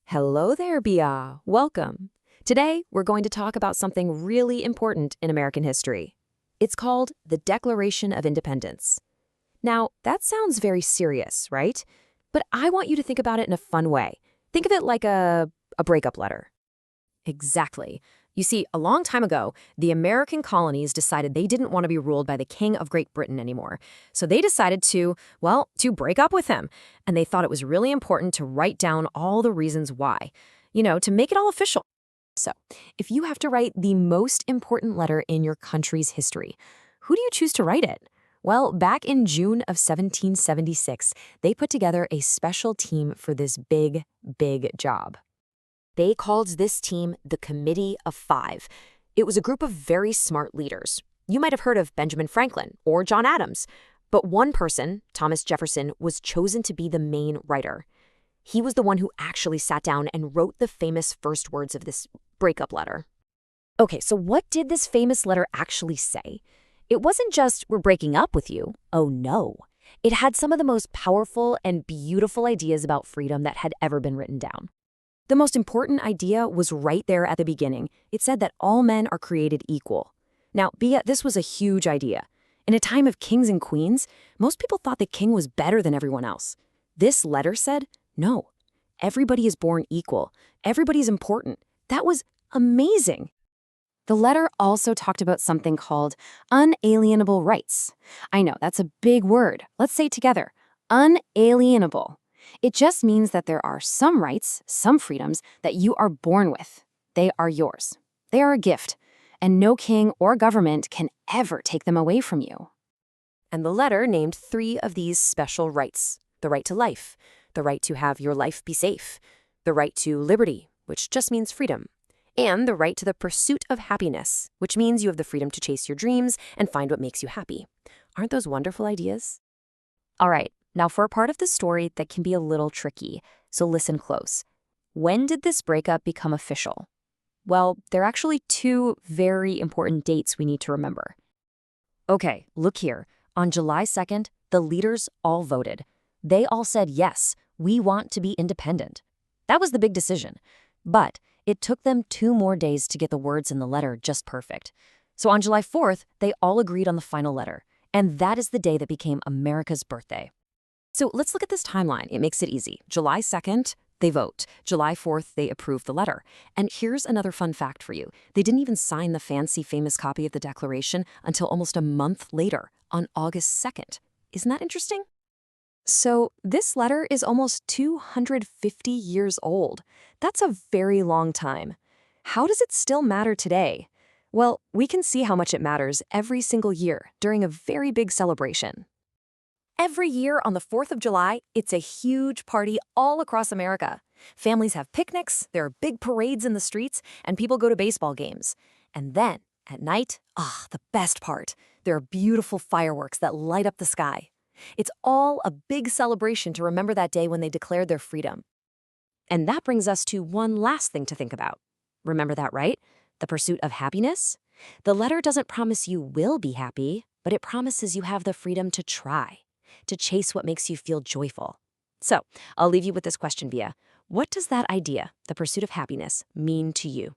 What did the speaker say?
Hello there, Bia. Welcome. Today, we're going to talk about something really important in American history. It's called the Declaration of Independence. Now, that sounds very serious, right? But I want you to think about it in a fun way. Think of it like a breakup letter. Exactly. You see, a long time ago, the American colonies decided they didn't want to be ruled by the King of Great Britain anymore. So they decided to break up with him. And they thought it was really important to write down all the reasons why, to make it all official. So, if you have to write the most important letter in your country's history, who do you choose to write it? Well, back in June of 1776, they put together a special team for this big, big job. They called this team the Committee of Five. It was a group of very smart leaders. You might have heard of Benjamin Franklin or John Adams. But one person, Thomas Jefferson, was chosen to be the main writer. He was the one who actually sat down and wrote the famous first words of this breakup letter. Okay, so what did this famous letter actually say? It wasn't just, "We're breaking up with you." Oh, no. It had some of the most powerful and beautiful ideas about freedom that had ever been written down. The most important idea was right there at the beginning. It said that all men are created equal. Now, Bia, this was a huge idea. In a time of kings and queens, most people thought the king was better than everyone else. This letter said, no, everybody is born equal. Everybody's important. That was amazing. The letter also talked about something called unalienable rights. I know, that's a big word. Let's say it together. Unalienable. It just means that there are some rights, some freedoms that you are born with. They are yours. They are a gift, and no king or government can ever take them away from you. And the letter named 3 of these special rights: the right to life, the right to have your life be safe, the right to liberty, which just means freedom, and the right to the pursuit of happiness, which means you have the freedom to chase your dreams and find what makes you happy. Aren't those wonderful ideas? All right. Now, for a part of the story that can be a little tricky, so listen close. When did this breakup become official? Well, there are actually 2 very important dates we need to remember. Okay, look here. On July 2nd, the leaders all voted. They all said, yes, we want to be independent. That was the big decision. But it took them 2 more days to get the words in the letter just perfect. So on July 4th, they all agreed on the final letter. And that is the day that became America's birthday. So let's look at this timeline. It makes it easy. July 2nd, they vote. July 4th, they approve the letter. And here's another fun fact for you. They didn't even sign the fancy, famous copy of the Declaration until almost a month later, on August 2nd. Isn't that interesting? So this letter is almost 250 years old. That's a very long time. How does it still matter today? Well, we can see how much it matters every single year during a very big celebration. Every year on the 4th of July, it's a huge party all across America. Families have picnics, there are big parades in the streets, and people go to baseball games. And then, at night, the best part, there are beautiful fireworks that light up the sky. It's all a big celebration to remember that day when they declared their freedom. And that brings us to one last thing to think about. Remember that, right? The pursuit of happiness? The letter doesn't promise you will be happy, but it promises you have the freedom to try, to chase what makes you feel joyful. So, I'll leave you with this question, Bia. What does that idea, the pursuit of happiness, mean to you?